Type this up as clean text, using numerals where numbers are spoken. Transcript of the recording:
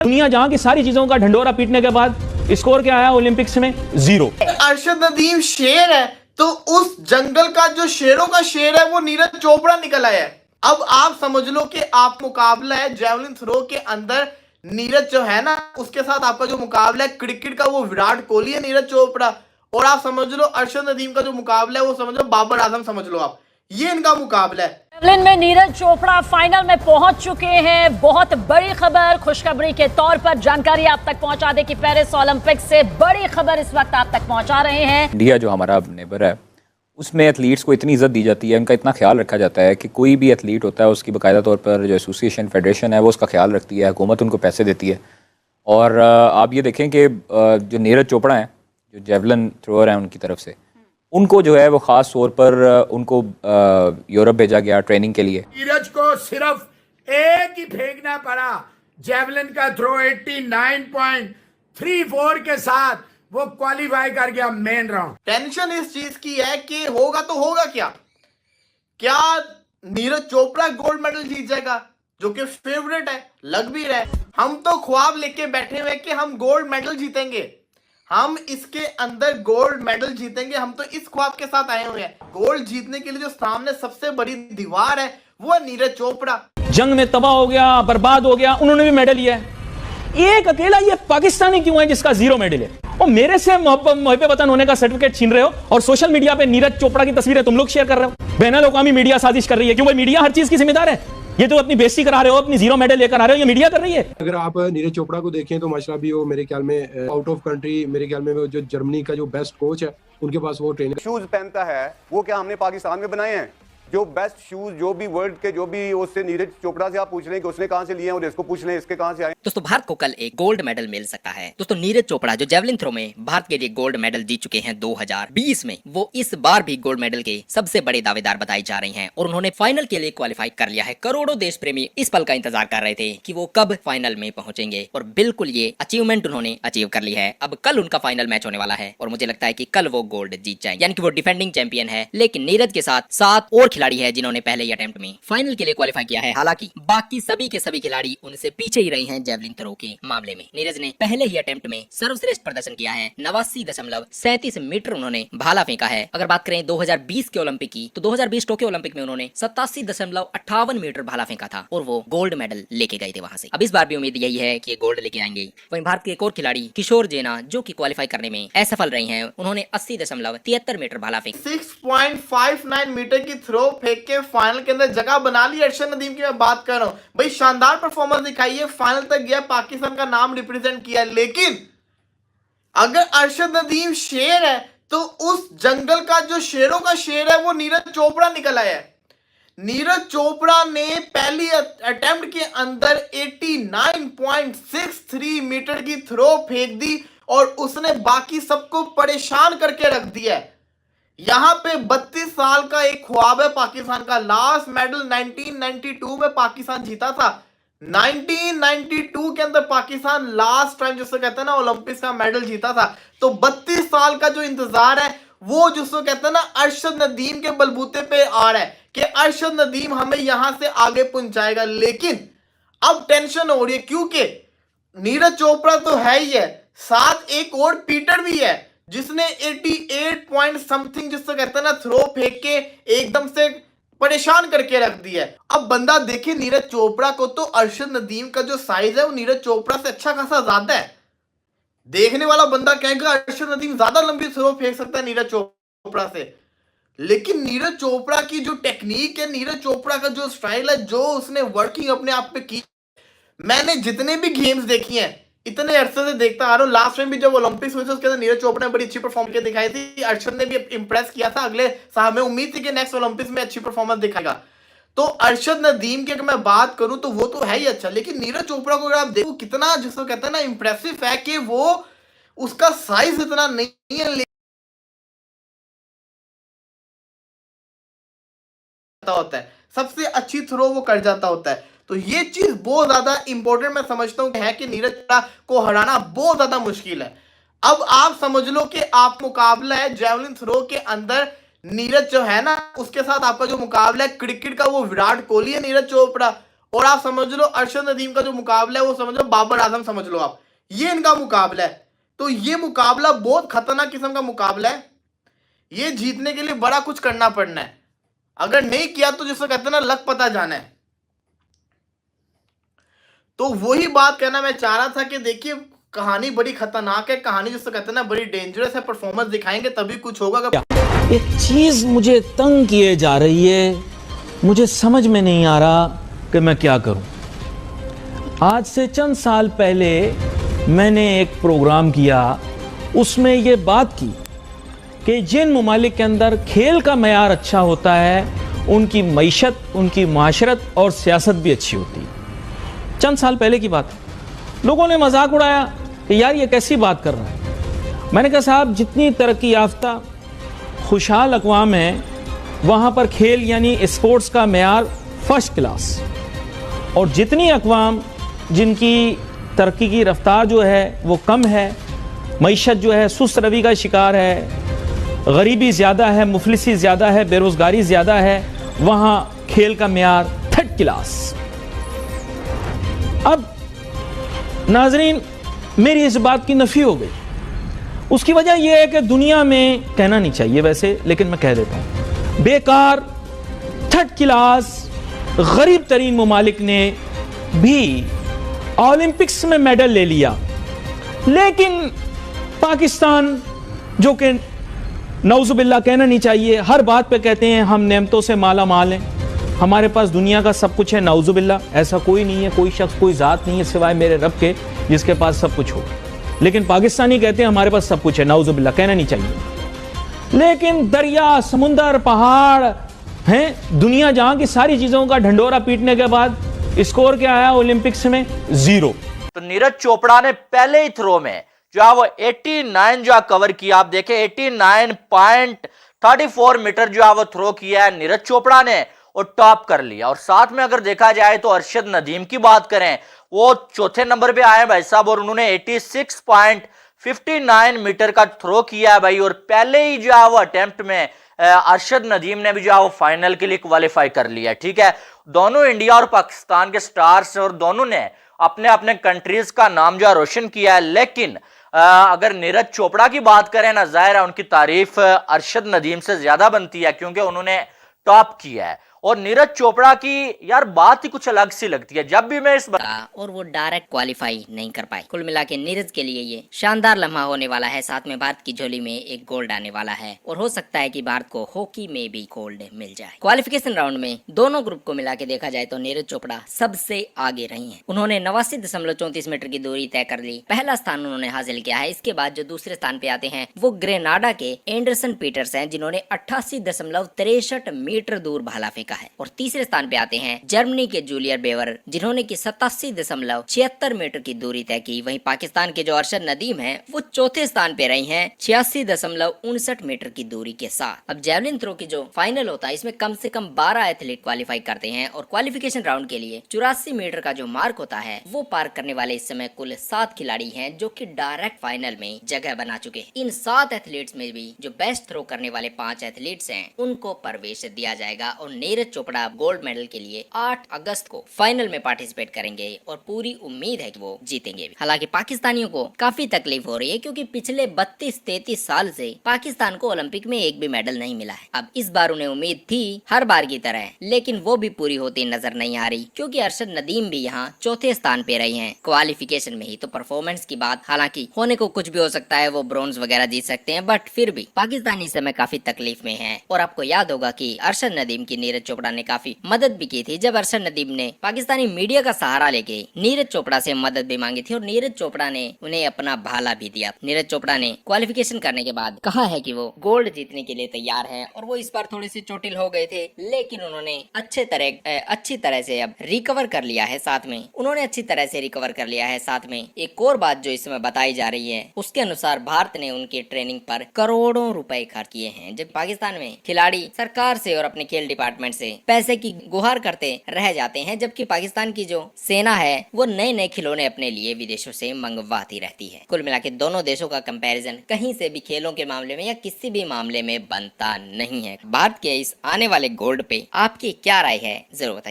दुनिया जहां की सारी चीजों का ढंडोरा पीटने के बाद स्कोर क्या आया ओलंपिक्स में? 0। अरशद नदीम शेर है तो उस जंगल का जो शेरों का शेर है वो नीरज चोपड़ा निकल आया है। अब आप समझ लो कि आप मुकाबला है जेवलिन थ्रो के अंदर नीरज जो है ना उसके साथ आपका जो मुकाबला है क्रिकेट का वो विराट कोहली है नीरज चोपड़ा, और आप समझ लो अरशद नदीम का जो मुकाबला है वो समझ लो बाबर आजम समझ लो आप, ये इनका मुकाबला है। जेवलिन में नीरज चोपड़ा फाइनल में पहुंच चुके हैं। बहुत बड़ी खबर, खुशखबरी के तौर पर जानकारी आप तक पहुंचा दे कि पेरिस ओलंपिक से बड़ी खबर इस वक्त आप तक पहुंचा रहे हैं। इंडिया जो हमारा नेबर है उसमें एथलीट्स को इतनी इज्जत दी जाती है, उनका इतना ख्याल रखा जाता है कि कोई भी एथलीट होता है उसकी बाकायदा तौर पर जो एसोसिएशन फेडरेशन है वो उसका ख्याल रखती है, हुकूमत उनको पैसे देती है। और आप ये देखें कि जो नीरज चोपड़ा हैं जो जेवलिन थ्रोअर हैं उनकी तरफ से उनको जो है वो ख़ास तौर पर उनको यूरोप भेजा गया ट्रेनिंग के लिए। नीरज को सिर्फ एक ही फेंकना पड़ा, जेवलिन का थ्रो 89.34 के साथ वो क्वालिफाई कर गया मेन राउंड। टेंशन इस चीज की है कि होगा तो होगा क्या नीरज चोपड़ा गोल्ड मेडल जीत जाएगा जो कि फेवरेट है, लग भी रहा है। हम तो ख्वाब लेके बैठे हुए कि हम गोल्ड मेडल जीतेंगे, हम इसके अंदर गोल्ड मेडल जीतेंगे, हम तो इस ख्वाब के साथ आए हुए हैं। गोल्ड जीतने के लिए जो सामने सबसे बड़ी दीवार है वो है नीरज चोपड़ा। जंग में तबाह हो गया, बर्बाद हो गया, उन्होंने भी मेडल लिया है। एक अकेला ये पाकिस्तानी क्यों है जिसका 0 मेडल है? और मेरे से मोहब्बत वतन होने का सर्टिफिकेट छीन रहे हो और सोशल मीडिया पे नीरज चोपड़ा की तस्वीरें तुम लोग शेयर कर रहे हो। बैनुल अक़वामी मीडिया साजिश कर रही है। क्यों भाई? मीडिया हर चीज की जिम्मेदार है। ये तो अपनी बेइज्जती करा रहे हो, अपनी 0 मेडल लेकर आ रहे हो, ये मीडिया कर रही है। अगर आप नीरज चोपड़ा को देखें तो माशाल्लाह भी वो मेरे ख्याल में आउट ऑफ कंट्री, मेरे ख्याल में वो जो जर्मनी का जो बेस्ट कोच है उनके पास वो ट्रेनर शूज पहनता है वो क्या हमने पाकिस्तान में बनाए हैं? जो बेस्ट शूज जो भी वर्ल्ड के जो भी उससे नीरज चोपड़ा से आप पूछ लें कि उसने कहां से लिए हैं और इसको पूछ लें इसके कहां से आए। दोस्तों भारत को कल एक गोल्ड मेडल मिल सकता है। दोस्तों नीरज चोपड़ा जो जेवलिन थ्रो में भारत के लिए गोल्ड मेडल जीत चुके हैं 2020 में, वो इस बार भी गोल्ड मेडल के सबसे बड़े दावेदार बताए जा रहे हैं और उन्होंने फाइनल के लिए क्वालिफाई कर लिया है। करोड़ों देश प्रेमी इस पल का इंतजार कर रहे थे कि वो कब फाइनल में पहुंचेंगे और बिल्कुल ये अचीवमेंट उन्होंने अचीव कर ली है। अब कल उनका फाइनल मैच होने वाला है और मुझे लगता है कि कल वो गोल्ड जीत जाएंगे, यानी कि वो डिफेंडिंग चैंपियन है। लेकिन नीरज के साथ 7 और खिलाड़ी है जिन्होंने पहले ही अटेम्प्ट में फाइनल के लिए क्वालिफाई किया है। हालांकि बाकी सभी के सभी खिलाड़ी उनसे पीछे ही रहे हैं जेवलिन थ्रो के मामले में। नीरज ने पहले ही अटेम्प्ट में सर्वश्रेष्ठ प्रदर्शन किया है। 89.37 मीटर उन्होंने भाला फेंका है। अगर बात करें 2020 के ओलंपिक की तो 2020 टोक्यो ओलंपिक में उन्होंने 87.58 मीटर भाला फेंका था और वो गोल्ड मेडल लेके गए थे वहां से। अब इस बार भी उम्मीद यही है कि ये गोल्ड लेके आएंगे। वहीं भारत के एक और खिलाड़ी किशोर जेना जो कि क्वालिफाई करने में असफल रहे हैं, उन्होंने 80.73 मीटर भाला फेंका। 6.59 मीटर की थ्रो फेंक के फाइनल के अंदर जगह बना ली। अरशद नदीम की मैं बात कर रहा हूं भाई, शानदार परफॉर्मेंस दिखाई है, फाइनल तक गया, पाकिस्तान का नाम रिप्रेजेंट किया। लेकिन अगर अरशद नदीम शेर है तो उस जंगल का जो शेरों का शेर है वो नीरज चोपड़ा निकल आया है। नीरज चोपड़ा ने पहली अटेम्प्ट के अंदर 89.63 मीटर की थ्रो फेंक दी और उसने बाकी सबको परेशान करके रख दिया है। यहां पे 32 साल का एक ख्वाब है पाकिस्तान का। लास्ट मेडल 1992 में पाकिस्तान जीता था। 1992 के अंदर पाकिस्तान लास्ट टाइम जिसको कहते हैं ना ओलंपिक्स का मेडल जीता था। तो 32 साल का जो इंतजार है वो जिसको कहते हैं ना अरशद नदीम के बलबूते पे आ रहा है कि अरशद नदीम हमें यहां से आगे पहुंचाएगा। लेकिन अब टेंशन हो रही है क्योंकि नीरज चोपड़ा तो है ही है, साथ एक और पीटर भी है जिसने 88 पॉइंट समथिंग जिसको कहते हैं ना थ्रो फेंक के एकदम से परेशान करके रख दिया है। अब बंदा देखे नीरज चोपड़ा को तो अरशद नदीम का जो साइज है वो नीरज चोपड़ा से अच्छा खासा ज्यादा है। देखने वाला बंदा कहेगा अरशद नदीम ज्यादा लंबी थ्रो फेंक सकता है नीरज चोपड़ा से। लेकिन नीरज चोपड़ा की जो टेक्निक है, नीरज चोपड़ा का जो स्टाइल है, जो उसने वर्किंग अपने आप पे की, मैंने जितने भी गेम्स देखी हैं इतने अरसे से देखता आ रहा हूं। लास्ट टाइम भी जब ओलंपिक्स हुए थे उसके अंदर नीरज चोपड़ा ने बड़ी अच्छी परफॉर्म के दिखाई थी। अरशद ने भी इंप्रेस किया था। अगले साल में उम्मीद थी कि नेक्स्ट ओलंपिक्स में अच्छी परफॉर्मेंस दिखाएगा। तो अरशद नदीम की अगर मैं बात करूं तो वो तो है ही अच्छा, लेकिन नीरज चोपड़ा को अगर आप देखो कितना जिसको कहते हैं ना इंप्रेसिव है कि वो उसका साइज इतना नहीं है होता है, सबसे अच्छी थ्रो वो कर जाता होता है। तो ये चीज बहुत ज्यादा इंपॉर्टेंट मैं समझता हूं है कि नीरज चोपड़ा को हराना बहुत ज्यादा मुश्किल है। अब आप समझ लो कि आप मुकाबला है जेवलिन थ्रो के अंदर नीरज जो है ना उसके साथ आपका जो मुकाबला है क्रिकेट का वो विराट कोहली है नीरज चोपड़ा, और आप समझ लो अरशद नदीम का जो मुकाबला है वो समझ लो बाबर आजम समझ लो आप, ये इनका मुकाबला है। तो ये मुकाबला बहुत खतरनाक किस्म का मुकाबला है। ये जीतने के लिए बड़ा कुछ करना पड़ना है, अगर नहीं किया तो जिसको कहते हैं ना लक पता जाना है। तो वही बात कहना मैं चाह रहा था कि देखिए कहानी बड़ी खतरनाक है, कहानी जिसको कहते हैं ना बड़ी डेंजरस है। परफॉर्मेंस दिखाएंगे तभी कुछ होगा। एक चीज मुझे तंग किए जा रही है, मुझे समझ में नहीं आ रहा कि मैं क्या करूं। आज से चंद साल पहले मैंने एक प्रोग्राम किया, उसमें ये बात की कि जिन ममालिक के अंदर खेल का मयार अच्छा होता है उनकी मईशत, उनकी माशरत और सियासत भी अच्छी होती है। चंद साल पहले की बात। लोगों ने मजाक उड़ाया कि यार ये कैसी बात कर रहा है। मैंने कहा साहब जितनी तरक्की याफ्ता खुशहाल अक़वाम है वहाँ पर खेल यानी स्पोर्ट्स का मयार फर्स्ट क्लास, और जितनी अक़वाम जिनकी तरक्की की रफ्तार जो है वो कम है, मईशत जो है सुस्त रवि का शिकार है, गरीबी ज़्यादा है, मुफलिसी ज़्यादा है, बेरोज़गारी ज़्यादा है, वहाँ खेल का मयार थर्ड क्लास। अब नाजरीन मेरी इस बात की नफ़ी हो गई। उसकी वजह यह है कि दुनिया में कहना नहीं चाहिए वैसे, लेकिन मैं कह देता हूँ, बेकार थर्ड क्लास गरीब तरीन ममालिक ने भी ओलंपिक्स में मेडल ले लिया, लेकिन पाकिस्तान जो कि नौजुबिल्ला कहना नहीं चाहिए, हर बात पे कहते हैं हम नेमतों से माला माल हैं, हमारे पास दुनिया का सब कुछ है, नौजुबिल्ला ऐसा कोई नहीं है, कोई शख्स कोई ज़ात नहीं है सिवाय मेरे रब के जिसके पास सब कुछ हो। लेकिन पाकिस्तानी कहते हैं हमारे पास सब कुछ है, नौजुबिल्ला कहना नहीं चाहिए। लेकिन दरिया, समुंदर, पहाड़ हैं, दुनिया जहां की सारी चीज़ों का ढंडोरा पीटने के बाद स्कोर क्या आया ओलंपिक्स में? 0। तो नीरज चोपड़ा ने पहले ही थ्रो में जो है वो 89 जो कवर किया। आप देखें 89.34 मीटर जो है वो थ्रो किया है नीरज चोपड़ा ने और टॉप कर लिया। और साथ में अगर देखा जाए तो अरशद नदीम की बात करें, वो चौथे नंबर पे आए भाई साहब, और उन्होंने 86.59 मीटर का थ्रो किया है भाई। और पहले ही जो है वो अटेम्प्ट में अरशद नदीम ने भी जो है वो फाइनल के लिए क्वालिफाई कर लिया। ठीक है, दोनों इंडिया और पाकिस्तान के स्टार्स और दोनों ने अपने अपने कंट्रीज का नाम जो है रोशन किया है। लेकिन अगर नीरज चोपड़ा की बात करें ना, जाहिर है उनकी तारीफ अरशद नदीम से ज्यादा बनती है क्योंकि उन्होंने टॉप किया है। और नीरज चोपड़ा की यार बात ही कुछ अलग सी लगती है जब भी मैं इस और वो डायरेक्ट क्वालिफाई नहीं कर पाए। कुल मिला के नीरज के लिए ये शानदार लम्हा होने वाला है। साथ में भारत की झोली में एक गोल्ड आने वाला है और हो सकता है कि भारत को हॉकी में भी गोल्ड मिल जाए। क्वालिफिकेशन राउंड में दोनों ग्रुप को मिला के देखा जाए तो नीरज चोपड़ा सबसे आगे रही है। उन्होंने 89.34 मीटर की दूरी तय कर ली, पहला स्थान उन्होंने हासिल किया है। इसके बाद जो दूसरे स्थान पे आते हैं वो ग्रेनाडा के एंडरसन पीटर्स हैं, जिन्होंने 88.63 मीटर दूर भाला फेंका है। और तीसरे स्थान पे आते हैं जर्मनी के जूलियर बेवर, जिन्होंने की 87.76 मीटर की दूरी तय की। वहीं पाकिस्तान के जो अरशद नदीम हैं वो चौथे स्थान पे रही हैं 86.59 मीटर की दूरी के साथ। अब जेवलिन थ्रो की जो फाइनल होता है इसमें कम से कम 12 एथलीट क्वालिफाई करते हैं और क्वालिफिकेशन राउंड के लिए 84 मीटर का जो मार्क होता है वो पार करने वाले इस समय कुल 7 खिलाड़ी हैं जो कि डायरेक्ट फाइनल में जगह बना चुके हैं। इन 7 एथलीट्स में भी जो बेस्ट थ्रो करने वाले 5 एथलीट्स हैं उनको प्रवेश दिया जाएगा और नीरज चोपड़ा गोल्ड मेडल के लिए 8 अगस्त को फाइनल में पार्टिसिपेट करेंगे और पूरी उम्मीद है कि वो जीतेंगे। हालांकि पाकिस्तानियों को काफी तकलीफ हो रही है क्योंकि पिछले 32-33 साल से पाकिस्तान को ओलंपिक में एक भी मेडल नहीं मिला है। अब इस बार उन्हें उम्मीद थी हर बार की तरह, लेकिन वो भी पूरी होती नजर नहीं आ रही क्योंकि अरशद नदीम भी यहाँ चौथे स्थान पे रही हैं क्वालिफिकेशन में ही। तो परफॉर्मेंस की बात हालांकि होने को कुछ भी हो सकता है, वो ब्रोंज वगैरह जीत सकते हैं, बट फिर भी पाकिस्तानी इस समय काफी तकलीफ में है। और आपको याद होगा कि अरशद नदीम की नीरज चोपड़ा ने काफी मदद भी की थी जब अरशद नदीम ने पाकिस्तानी मीडिया का सहारा लेके नीरज चोपड़ा से मदद भी मांगी थी और नीरज चोपड़ा ने उन्हें अपना भाला भी दिया। नीरज चोपड़ा ने क्वालिफिकेशन करने के बाद कहा है कि वो गोल्ड जीतने के लिए तैयार है और वो इस बार थोड़ी सी चोटिल हो गए थे, लेकिन उन्होंने अच्छी तरह से अब रिकवर कर लिया है। साथ में उन्होंने अच्छी तरह से रिकवर कर लिया है। साथ में एक और बात जो इसमें बताई जा रही है उसके अनुसार भारत ने उनकी ट्रेनिंग पर करोड़ों रुपए खर्च किए हैं। जब पाकिस्तान में खिलाड़ी सरकार से और अपने खेल डिपार्टमेंट से पैसे की गुहार करते रह जाते हैं, जबकि पाकिस्तान की जो सेना है वो नए नए खिलौने अपने लिए विदेशों से मंगवाती रहती है। कुल मिला के दोनों देशों का कंपैरिजन कहीं से भी खेलों के मामले में या किसी भी मामले में बनता नहीं है। भारत के इस आने वाले गोल्ड पे आपकी क्या राय है जरूर बताइए।